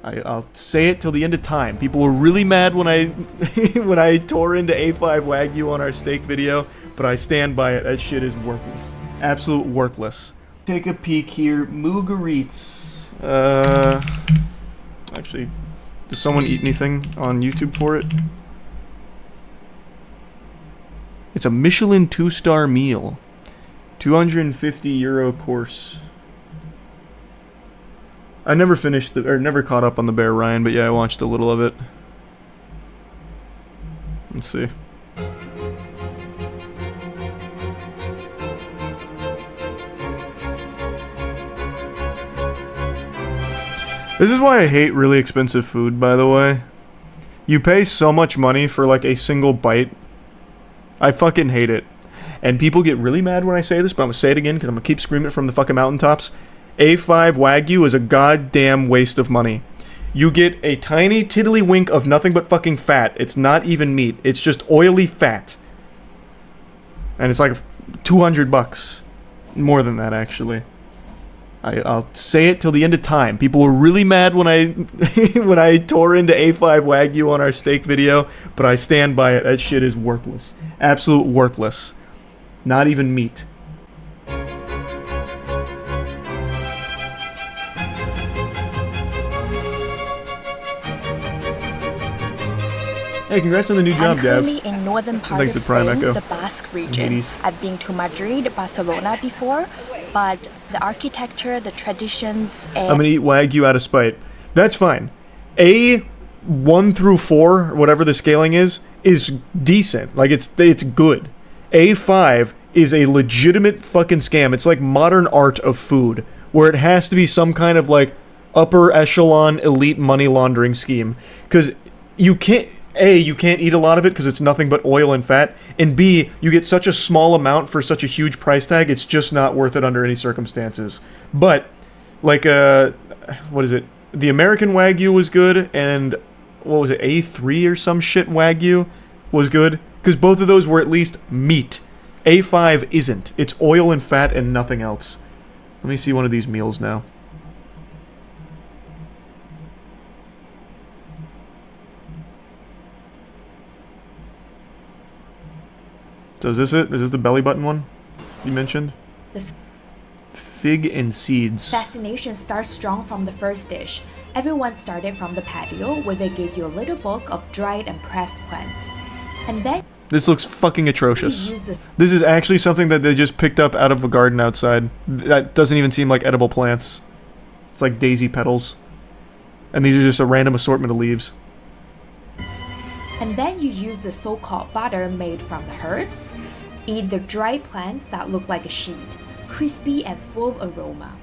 I'll say it till the end of time. People were really mad when I when I tore into A5 Wagyu on our steak video, but I stand by it. That shit is worthless. Absolute worthless. Take a peek here. Mugaritz. Actually, does someone eat anything on YouTube for it? It's a Michelin 2-star meal. €250 course. I never finished never caught up on the Bear Ryan, but yeah, I watched a little of it. Let's see. This is why I hate really expensive food, by the way. You pay so much money for like a single bite. I fucking hate it. And people get really mad when I say this, but I'm gonna say it again because I'm gonna keep screaming it from the fucking mountaintops. A5 Wagyu is a goddamn waste of money. You get a tiny tiddlywink of nothing but fucking fat. It's not even meat. It's just oily fat. And it's like $200. More than that, actually. I'll say it till the end of time. People were really mad when I when I tore into A5 Wagyu on our steak video, but I stand by it. That shit is worthless. Absolute worthless. Not even meat. Hey, congrats on the new job, Gav. I'm currently in northern part of Spain, the Basque region. I've been to Madrid, Barcelona before, but the architecture, the traditions, and... I'm gonna eat Wagyu out of spite. That's fine. A1 through 4, whatever the scaling is decent. Like, it's good. A5 is a legitimate fucking scam. It's like modern art of food, where it has to be some kind of, like, upper echelon elite money laundering scheme. Because you can't... A, you can't eat a lot of it because it's nothing but oil and fat, and B, you get such a small amount for such a huge price tag, it's just not worth it under any circumstances. But, like, what is it? The American Wagyu was good, and, what was it, A3 or some shit Wagyu was good, because both of those were at least meat. A5 isn't. It's oil and fat and nothing else. Let me see one of these meals now. So is this it? Is this the belly button one you mentioned? Fig and seeds. Fascination starts strong from the first dish. Everyone started from the patio where they gave you a little book of dried and pressed plants. And then... This looks fucking atrocious. This is actually something that they just picked up out of a garden outside. That doesn't even seem like edible plants. It's like daisy petals. And these are just a random assortment of leaves. And then you use the so-called butter made from the herbs. Eat the dried plants that look like a sheet, crispy and full of aroma.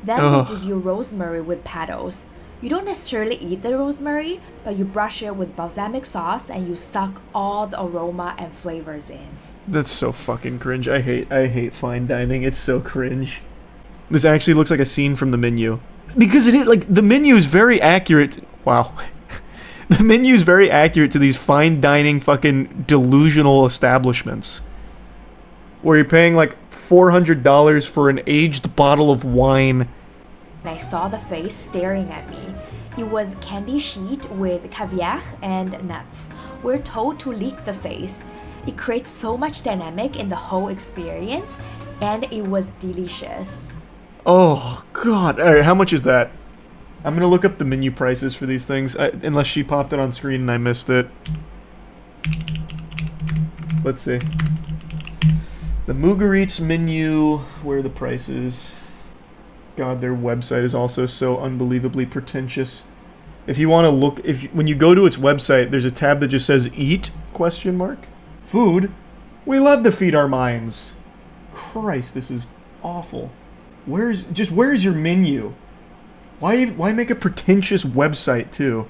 Then they give you rosemary with petals. You don't necessarily eat the rosemary, but you brush it with balsamic sauce and you suck all the aroma and flavors in. That's so fucking cringe. I hate fine dining. It's so cringe. This actually looks like a scene from the menu. Because it is, like, the menu is very accurate. Wow. The menu is very accurate to these fine dining fucking delusional establishments. Where you're paying like $400 for an aged bottle of wine. I saw the face staring at me. It was candy sheet with caviar and nuts. We're told to lick the face. It creates so much dynamic in the whole experience, and it was delicious. Oh god. Alright, how much is that? I'm gonna look up the menu prices for these things, unless she popped it on screen and I missed it. Let's see. The Mugaritz menu, where are the prices? God, their website is also so unbelievably pretentious. If you want to look, when you go to its website, there's a tab that just says "Eat?" ? Food? We love to feed our minds. Christ, this is awful. Where's your menu? Why make a pretentious website, too?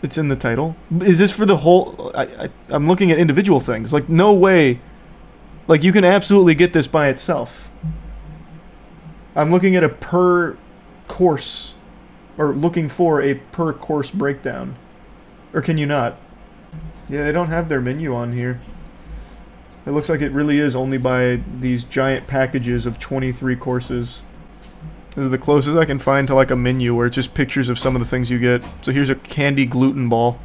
It's in the title. Is this for the whole... I'm looking at individual things. Like, no way. Like, you can absolutely get this by itself. I'm looking at a per course. Or looking for a per course breakdown. Or can you not? Yeah, they don't have their menu on here. It looks like it really is only by these giant packages of 23 courses. This is the closest I can find to like a menu where it's just pictures of some of the things you get. So here's a candy gluten ball.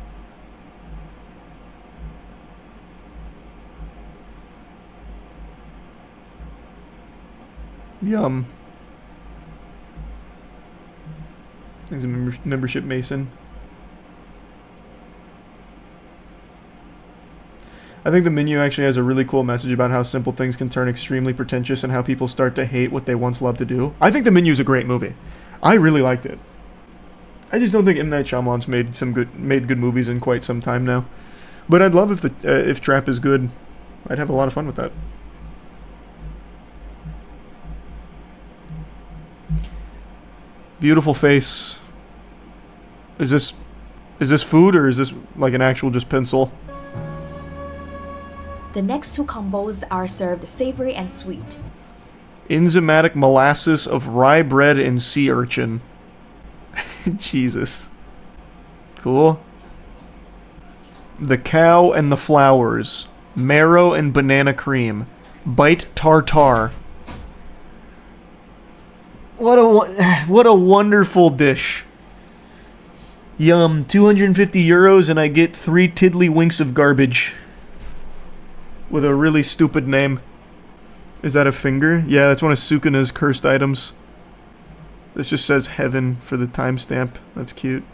Yum. There's a membership mason. I think the menu actually has a really cool message about how simple things can turn extremely pretentious and how people start to hate what they once loved to do. I think the menu's a great movie. I really liked it. I just don't think M. Night Shyamalan's made good movies in quite some time now. But I'd love if Trap is good. I'd have a lot of fun with that. Beautiful face. Is this food or is this like an actual just pencil? The next two combos are served savory and sweet. Enzymatic molasses of rye bread and sea urchin. Jesus. Cool. The cow and the flowers. Marrow and banana cream. Bite tartare. What a wonderful dish. Yum, 250 euros and I get 3 tiddlywinks of garbage. With a really stupid name. Is that a finger? Yeah, that's one of Sukuna's cursed items. This just says heaven for the timestamp. That's cute.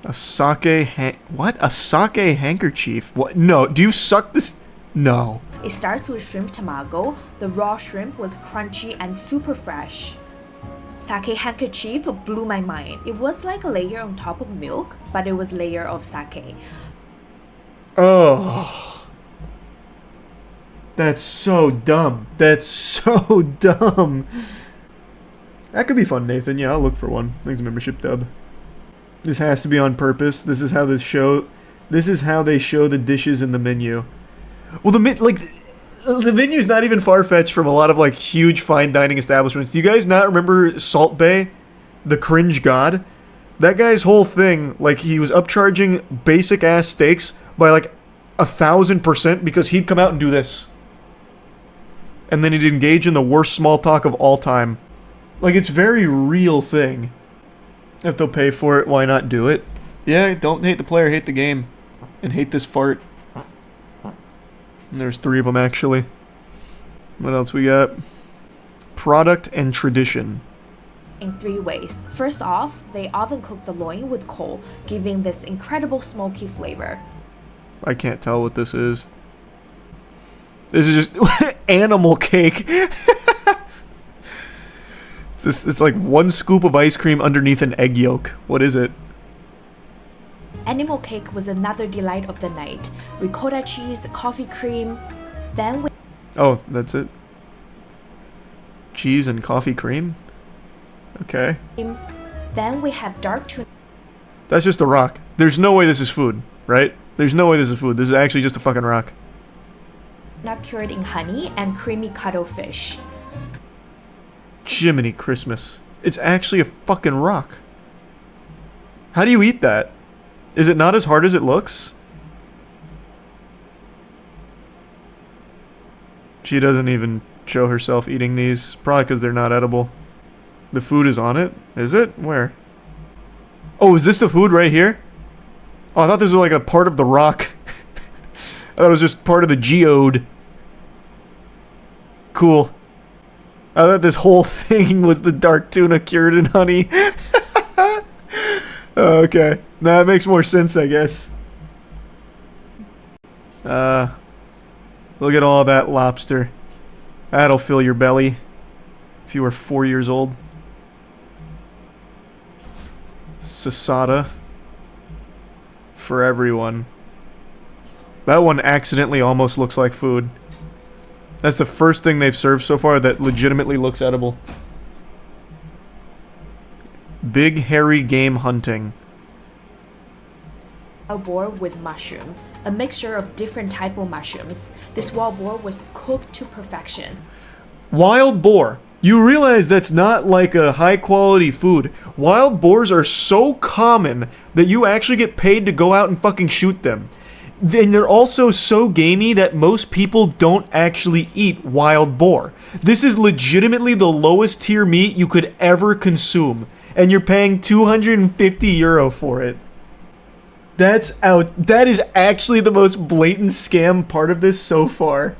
A sake what? A sake handkerchief? What? No, do you suck this? No. It starts with shrimp tamago. The raw shrimp was crunchy and super fresh. Sake handkerchief blew my mind. It was like a layer on top of milk, but it was a layer of sake. Oh. That's so dumb. That's so dumb. That could be fun, Nathan. Yeah, I'll look for one. Thanks, membership dub. This has to be on purpose. This is how they show the dishes in the menu. Well, the menu's not even far-fetched from a lot of, like, huge fine dining establishments. Do you guys not remember Salt Bae? The cringe god? That guy's whole thing, like, he was upcharging basic-ass steaks by, like, 1,000% because he'd come out and do this. And then he'd engage in the worst small talk of all time. Like, it's a very real thing. If they'll pay for it, why not do it? Yeah, don't hate the player, hate the game. And hate this fart. And there's 3 of them, actually. What else we got? Product and tradition. In 3 ways. First off, they oven cook the loin with coal, giving this incredible smoky flavor. I can't tell what this is. This is just animal cake. It's like 1 scoop of ice cream underneath an egg yolk. What is it? Animal cake was another delight of the night. Ricotta cheese, coffee cream, then oh, that's it. Cheese and coffee cream? Okay. Then we have dark tuna. That's just a rock. There's no way this is food, right? There's no way this is food. This is actually just a fucking rock. Cured in honey and creamy cuttlefish. Jiminy Christmas. It's actually a fucking rock. How do you eat that? Is it not as hard as it looks? She doesn't even show herself eating these. Probably because they're not edible. The food is on it? Is it? Where? Oh, is this the food right here? Oh, I thought this was like a part of the rock. I thought it was just part of the geode. Cool. I thought this whole thing was the dark tuna cured in honey. Oh, okay. Nah, it makes more sense, I guess. Look at all that lobster. That'll fill your belly. If you were 4 years old. Sasada. For everyone. That one accidentally almost looks like food. That's the first thing they've served so far that legitimately looks edible. Big hairy game hunting. Wild boar with mushroom, a mixture of different type of mushrooms. This wild boar was cooked to perfection. Wild boar. You realize that's not like a high quality food. Wild boars are so common that you actually get paid to go out and fucking shoot them. then they're also so gamey that most people don't actually eat wild boar. This is legitimately the lowest tier meat you could ever consume, and you're paying €250 for it. That is actually the most blatant scam part of this so far.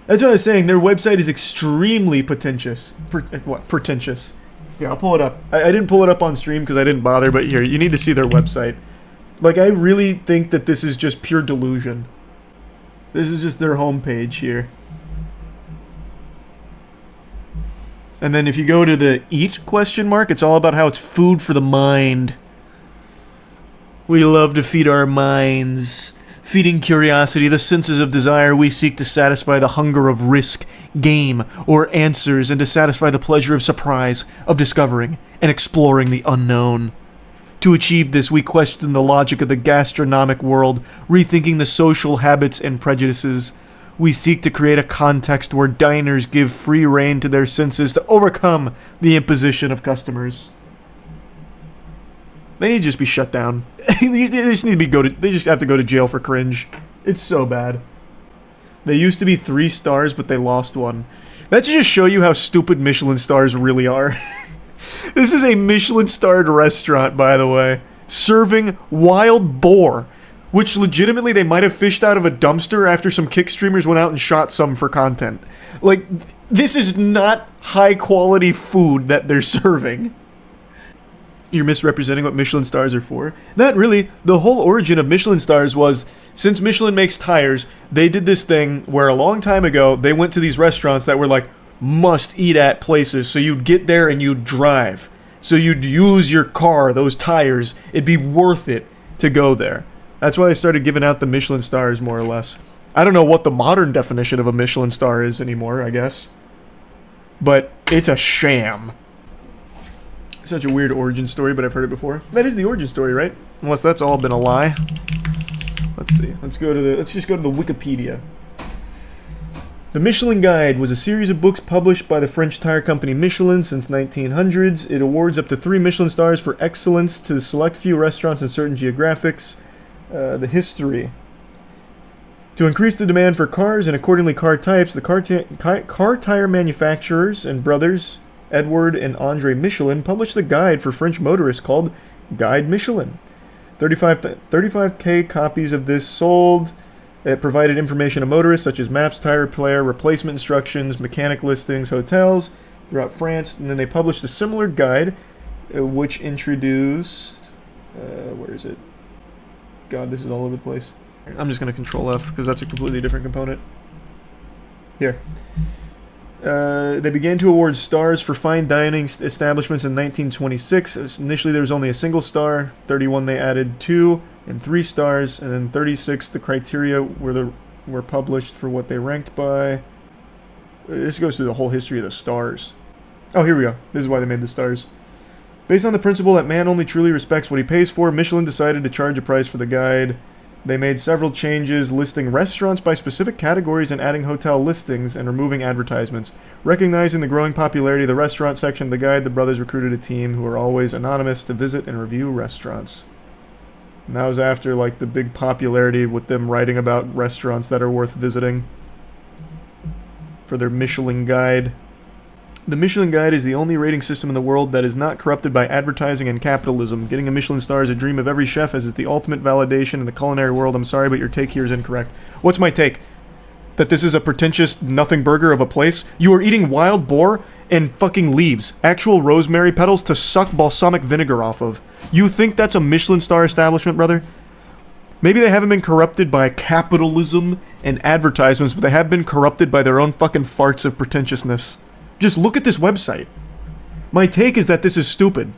That's what I was saying. Their website is extremely pretentious. Pretentious. Here, I'll pull it up. I didn't pull it up on stream because I didn't bother, but here, you need to see their website. Like, I really think that this is just pure delusion. This is just their homepage here. And then if you go to the eat ? It's all about how it's food for the mind. We love to feed our minds. Feeding curiosity, the senses of desire, we seek to satisfy the hunger of risk, game, or answers, and to satisfy the pleasure of surprise, of discovering and exploring the unknown. To achieve this, we question the logic of the gastronomic world, rethinking the social habits and prejudices. We seek to create a context where diners give free rein to their senses to overcome the imposition of customers. They need to just be shut down. They just need to they just have to go to jail for cringe. It's so bad. They used to be 3 stars, but they lost 1. That should just show you how stupid Michelin stars really are. This is a Michelin-starred restaurant, by the way, serving wild boar, which legitimately they might have fished out of a dumpster after some kick streamers went out and shot some for content. Like, this is not high-quality food that they're serving. You're misrepresenting what Michelin stars are for. Not really. The whole origin of Michelin stars was, since Michelin makes tires, they did this thing where a long time ago, they went to these restaurants that were like, must-eat-at places, so you'd get there and you'd drive. So you'd use your car, those tires. It'd be worth it to go there. That's why they started giving out the Michelin stars, more or less. I don't know what the modern definition of a Michelin star is anymore, I guess. But it's a sham. Such a weird origin story, but I've heard it before. That is the origin story, right? Unless that's all been a lie. Let's see. Let's just go to the Wikipedia. The Michelin Guide was a series of books published by the French tire company Michelin since 1900s. It awards up to 3 Michelin stars for excellence to select few restaurants in certain geographics. The history. To increase the demand for cars and accordingly car types, the car tire manufacturers and brothers Edward and Andre Michelin published a guide for French motorists called Guide Michelin. 35K copies of this sold. It provided information to motorists such as maps, tire player, replacement instructions, mechanic listings, hotels throughout France. And then they published a similar guide which introduced... where is it? God, this is all over the place. I'm just going to Control F because that's a completely different component. Here. They began to award stars for fine dining establishments in 1926. Initially, there was only a single star. 31, they added 2 and 3 stars, and then 36, the criteria were published for what they ranked by. This goes through the whole history of the stars. Oh, here we go. This is why they made the stars. Based on the principle that man only truly respects what he pays for, Michelin decided to charge a price for the guide. They made several changes, listing restaurants by specific categories and adding hotel listings and removing advertisements. Recognizing the growing popularity of the restaurant section of the guide, the brothers recruited a team who are always anonymous to visit and review restaurants. And that was after, like, the big popularity with them writing about restaurants that are worth visiting for their Michelin Guide. The Michelin Guide is the only rating system in the world that is not corrupted by advertising and capitalism. Getting a Michelin star is a dream of every chef as it's the ultimate validation in the culinary world. I'm sorry, but your take here is incorrect. What's my take? That this is a pretentious nothing burger of a place? You are eating wild boar and fucking leaves. Actual rosemary petals to suck balsamic vinegar off of. You think that's a Michelin star establishment, brother? Maybe they haven't been corrupted by capitalism and advertisements, but they have been corrupted by their own fucking farts of pretentiousness. Just look at this website. My take is that this is stupid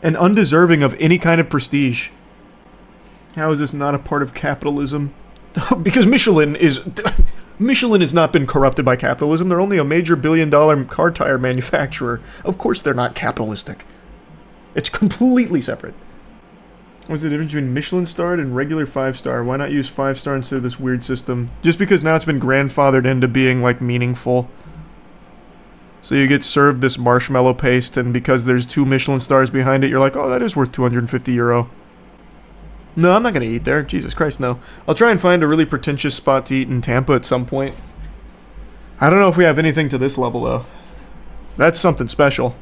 and undeserving of any kind of prestige. How is this not a part of capitalism? Because Michelin has not been corrupted by capitalism. They're only a major billion-dollar car tire manufacturer. Of course they're not capitalistic. It's completely separate. What's the difference between Michelin starred and regular 5-star? Why not use 5-star instead of this weird system? Just because now it's been grandfathered into being, like, meaningful. So you get served this marshmallow paste, and because there's 2 Michelin stars behind it, you're like, oh, that is worth €250. No, I'm not gonna eat there. Jesus Christ, no. I'll try and find a really pretentious spot to eat in Tampa at some point. I don't know if we have anything to this level, though. That's something special.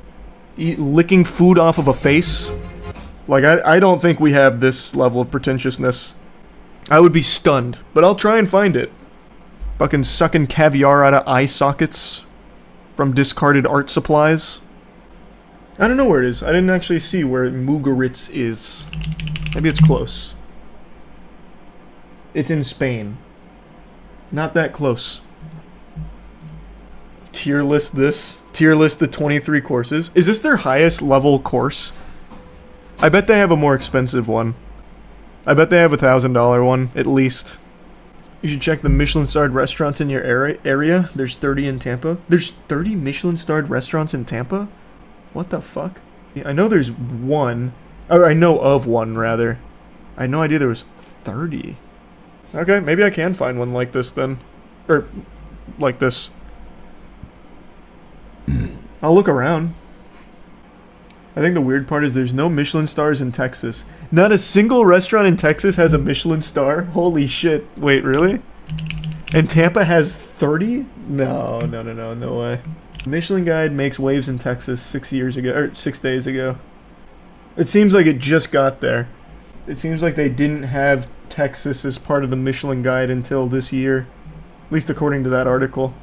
Licking food off of a face? Like, I don't think we have this level of pretentiousness. I would be stunned, but I'll try and find it. Fucking sucking caviar out of eye sockets from discarded art supplies. I don't know where it is. I didn't actually see where Mugaritz is. Maybe it's close. It's in Spain. Not that close. Tier list this. Tier list the 23 courses. Is this their highest level course? I bet they have a more expensive one. I bet they have a $1,000 one, at least. You should check the Michelin-starred restaurants in your area. There's 30 in Tampa. There's 30 Michelin-starred restaurants in Tampa? What the fuck? I know there's one. Or I know of one, rather. I had no idea there was 30. Okay, maybe I can find one like this, then. Or, like this. I'll look around. I think the weird part is there's no Michelin stars in Texas. Not a single restaurant in Texas has a Michelin star? Holy shit. Wait, really? And Tampa has 30? No way. Michelin Guide makes waves in Texas 6 days ago. It seems like it just got there. It seems like they didn't have Texas as part of the Michelin Guide until this year. At least according to that article.